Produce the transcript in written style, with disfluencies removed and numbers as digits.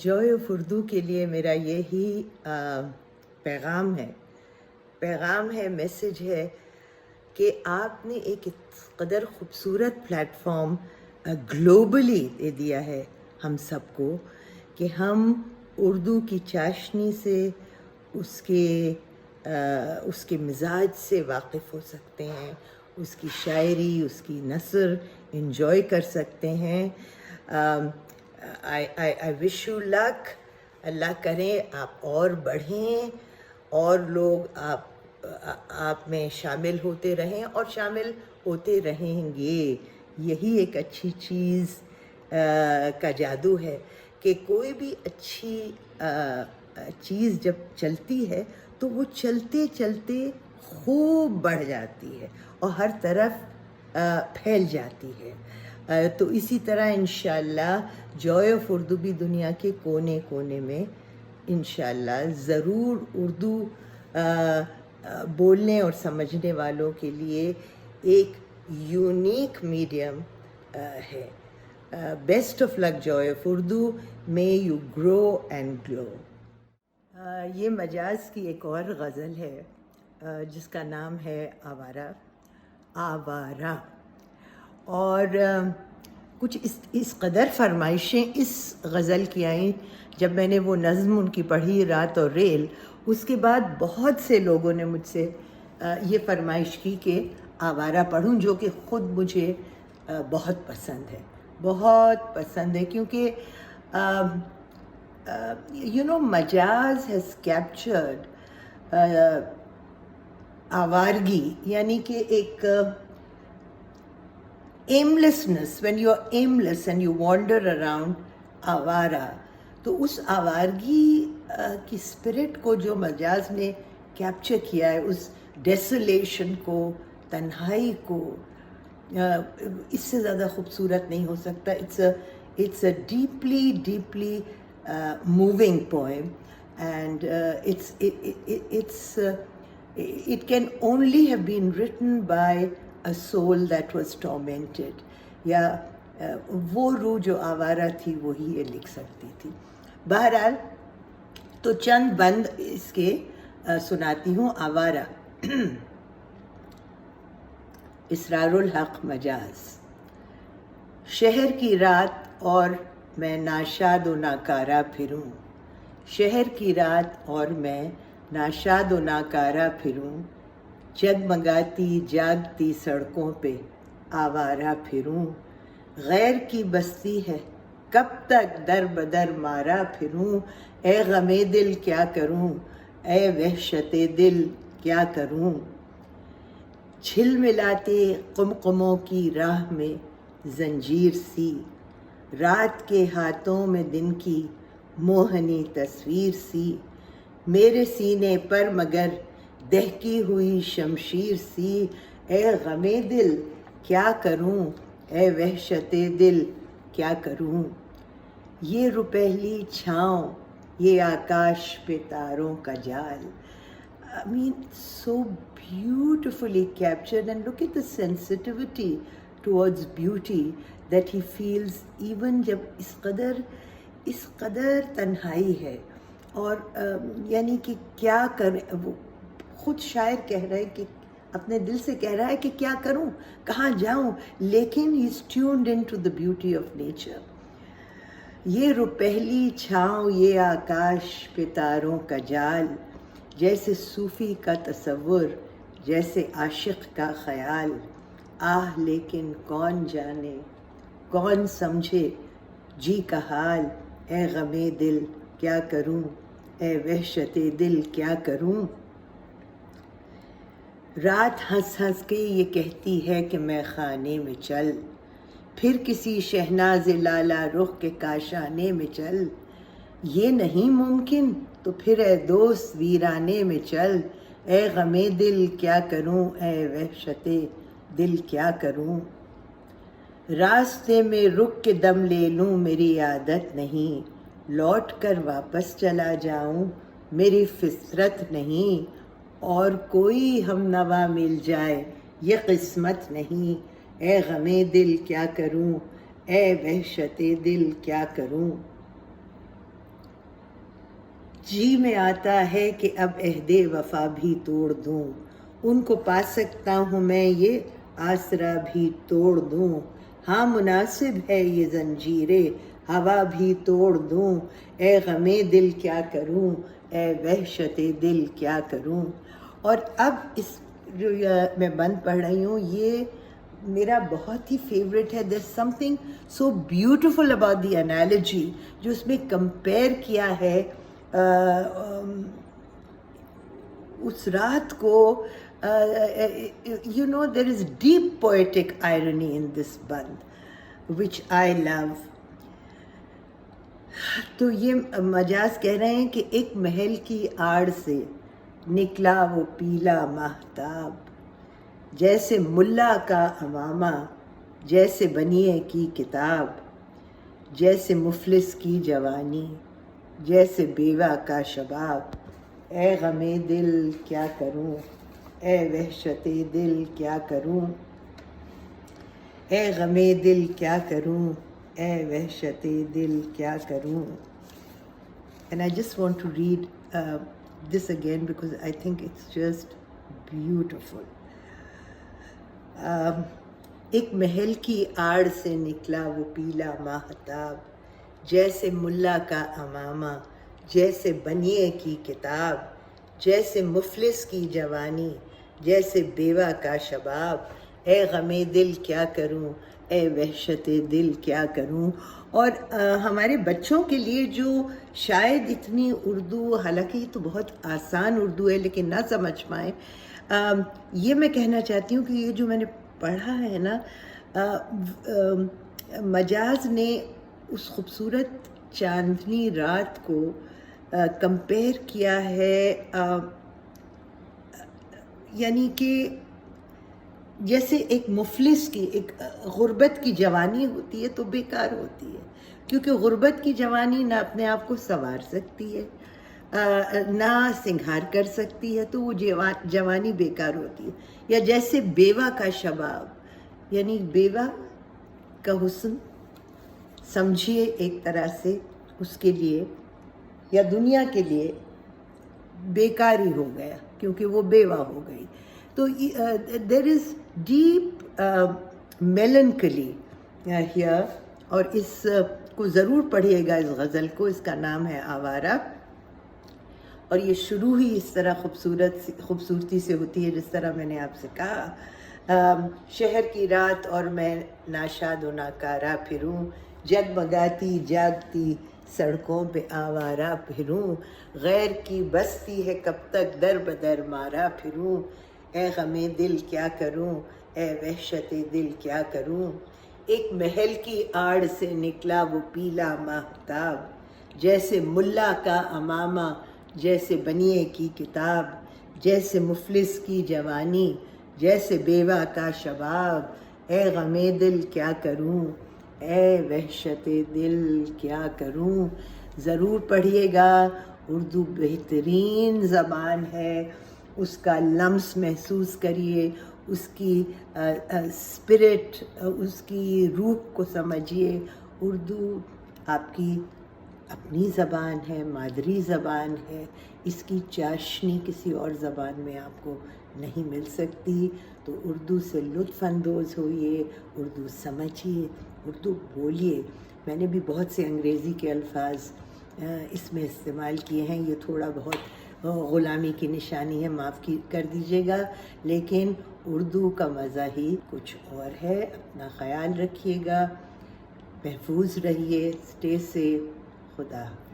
Joy of Urdu کے لیے میرا یہی پیغام ہے میسج ہے کہ آپ نے ایک اس قدر خوبصورت پلیٹ فارم گلوبلی دے دیا ہے ہم سب کو کہ ہم اردو کی چاشنی سے اس کے مزاج سے واقف ہو سکتے ہیں، اس کی شاعری، اس کی نثر انجوائے کر سکتے ہیں۔ I wish you luck۔ اللہ کرے آپ اور بڑھیں اور لوگ آپ میں شامل ہوتے رہیں اور شامل ہوتے رہیں گے۔ یہی ایک اچھی چیز کا جادو ہے کہ کوئی بھی اچھی چیز جب چلتی ہے تو وہ چلتے چلتے خوب بڑھ جاتی ہے اور ہر طرف پھیل جاتی ہے۔ تو اسی طرح انشاءاللہ جوائے آف اردو بھی دنیا کے کونے کونے میں انشاءاللہ ضرور اردو بولنے اور سمجھنے والوں کے لیے ایک یونیک میڈیم ہے۔ Best of luck joy of Urdu, may you grow and glow. یہ مجاز کی ایک اور غزل ہے جس کا نام ہے آوارہ۔ آوارہ اور کچھ اس قدر فرمائشیں اس غزل کی آئیں جب میں نے وہ نظم ان کی پڑھی رات اور ریل، اس کے بعد بہت سے لوگوں نے مجھ سے یہ فرمائش کی کہ آوارہ پڑھوں، جو کہ خود مجھے بہت پسند ہے، بہت پسند ہے، کیونکہ مجاز ہیز کیپچرڈ آوارگی، یعنی کہ ایک aimlessness, when you are aimless and you wander around، آوارہ، تو اس آوارگی کی اسپرٹ کو جو مجاز نے کیپچر کیا ہے، اس ڈیسولیشن کو، تنہائی کو، اس سے زیادہ خوبصورت نہیں ہو سکتا۔ it's a deeply moving poem and it can only have been written by a soul that was tormented، یا وہ روح جو آوارہ تھی وہی یہ لکھ سکتی تھی۔ بہرحال تو چند بند اس کے سناتی ہوں۔ آوارہ۔ اسرار الحق مجاز۔ شہر کی رات اور میں ناشاد و ناکارہ پھروں، شہر کی رات اور میں ناشاد و ناکارہ پھروں، جگمگاتی جاگتی سڑکوں پہ آوارہ پھروں، غیر کی بستی ہے کب تک در بدر مارا پھروں، اے غم دل کیا کروں، اے وحشت دل کیا کروں، چھل ملاتے قمقموں کی راہ میں زنجیر سی، رات کے ہاتھوں میں دن کی موہنی تصویر سی، میرے سینے پر مگر دہکی ہوئی شمشیر سی، اے غم دل کیا کروں، اے وحشت دل کیا کروں، یہ روپہلی چھاؤں یہ آکاش پہ تاروں کا جال۔ I mean, so beautifully captured, and look at the sensitivity towards beauty that he feels even جب اس قدر تنہائی ہے، اور یعنی کہ کیا کریں، وہ خود شاعر کہہ رہا ہے کہ اپنے دل سے کہہ رہا ہے کہ کیا کروں، کہاں جاؤں، لیکن he is tuned into the beauty of nature۔ یہ روپہلی چھاؤں یہ آکاش پہ تاروں کا جال، جیسے صوفی کا تصور جیسے عاشق کا خیال، آہ لیکن کون جانے کون سمجھے جی کا حال، اے غم دل کیا کروں، اے وحشت دل کیا کروں۔ رات ہنس ہنس کے یہ کہتی ہے کہ میں خانے میں چل، پھر کسی شہناز لالا رخ کے کاشانے میں چل، یہ نہیں ممکن تو پھر اے دوست ویرانے میں چل، اے غم دل کیا کروں، اے وحشت دل کیا کروں، راستے میں رک کے دم لے لوں میری عادت نہیں، لوٹ کر واپس چلا جاؤں میری فطرت نہیں، اور کوئی ہم نوا مل جائے یہ قسمت نہیں، اے غم دل کیا کروں، اے وحشت دل کیا کروں۔ جی میں آتا ہے کہ اب عہد وفا بھی توڑ دوں، ان کو پا سکتا ہوں میں یہ آسرا بھی توڑ دوں، ہاں مناسب ہے یہ زنجیر ہوا بھی توڑ دوں، اے غم دل کیا کروں، اے وحشت دل کیا کروں۔ اور اب اس جو میں بند پڑھ رہی ہوں یہ میرا بہت ہی فیوریٹ ہے۔ there's something so beautiful about the analogy جو اس میں کمپیئر کیا ہے اس رات کو there is deep poetic irony in this band which I love۔ تو یہ مجاز کہہ رہے ہیں کہ ایک محل کی آڑ سے نکلا وہ پیلا ماہتاب، جیسے ملا کا امامہ جیسے بنیے کی کتاب، جیسے مفلس کی جوانی جیسے بیوہ کا شباب، اے غم دل کیا کروں، اے وحشت دل کیا کروں، اے غم دل کیا کروں، اے وحشت دل کیا کروں۔ And I just want to read this again because I think it's just beautiful۔ ایک محل کی آڑ سے نکلا وہ پیلا ماہتاب، جیسے ملا کا امامہ جیسے بنیے کی کتاب، جیسے مفلس کی جوانی جیسے بیوہ کا شباب، اے غم دل کیا کروں، اے وحشت دل کیا کروں۔ اور ہمارے بچوں کے لیے جو شاید اتنی اردو، حالانکہ یہ تو بہت آسان اردو ہے لیکن نہ سمجھ پائیں، یہ میں کہنا چاہتی ہوں کہ یہ جو میں نے پڑھا ہے نا، مجاز نے اس خوبصورت چاندنی رات کو کمپیئر کیا ہے، یعنی کہ جیسے ایک مفلس کی، ایک غربت کی جوانی ہوتی ہے تو بیکار ہوتی ہے، کیونکہ غربت کی جوانی نہ اپنے آپ کو سنوار سکتی ہے نہ سنگھار کر سکتی ہے، تو وہ جوانی بیکار ہوتی ہے۔ یا جیسے بیوہ کا شباب، یعنی بیوہ کا حسن سمجھیے ایک طرح سے اس کے لیے یا دنیا کے لیے بیکار ہی ہو گیا کیونکہ وہ بیوہ ہو گئی۔ تو دیر از ڈیپ میلنکلی ہیئر، اور اس کو ضرور پڑھیے گا، اس غزل کو، اس کا نام ہے آوارہ، اور یہ شروع ہی اس طرح خوبصورتی سے ہوتی ہے جس طرح میں نے آپ سے کہا۔ شہر کی رات اور میں ناشاد و ناکارہ پھروں، جگمگاتی جاگتی سڑکوں پہ آوارہ پھروں، غیر کی بستی ہے کب تک در بدر مارا پھروں، اے غم دل کیا کروں، اے وحشت دل کیا کروں۔ ایک محل کی آڑ سے نکلا وہ پیلا ماہتاب، جیسے ملا کا امامہ جیسے بنیے کی کتاب، جیسے مفلس کی جوانی جیسے بیوہ کا شباب، اے غم دل کیا کروں، اے وحشت دل کیا کروں۔ ضرور پڑھیے گا، اردو بہترین زبان ہے، اس کا لمس محسوس کریے، اس کی اسپرٹ، اس کی روح کو سمجھیے۔ اردو آپ کی اپنی زبان ہے، مادری زبان ہے، اس کی چاشنی کسی اور زبان میں آپ کو نہیں مل سکتی۔ تو اردو سے لطف اندوز ہوئیے، اردو سمجھیے، اردو بولیے۔ میں نے بھی بہت سے انگریزی کے الفاظ اس میں استعمال کیے ہیں، یہ تھوڑا بہت غلامی کی نشانی ہے، معاف کر دیجیے گا، لیکن اردو کا مزہ ہی کچھ اور ہے۔ اپنا خیال رکھیے گا، محفوظ رہیے، اسٹے سیف، خدا حافظ۔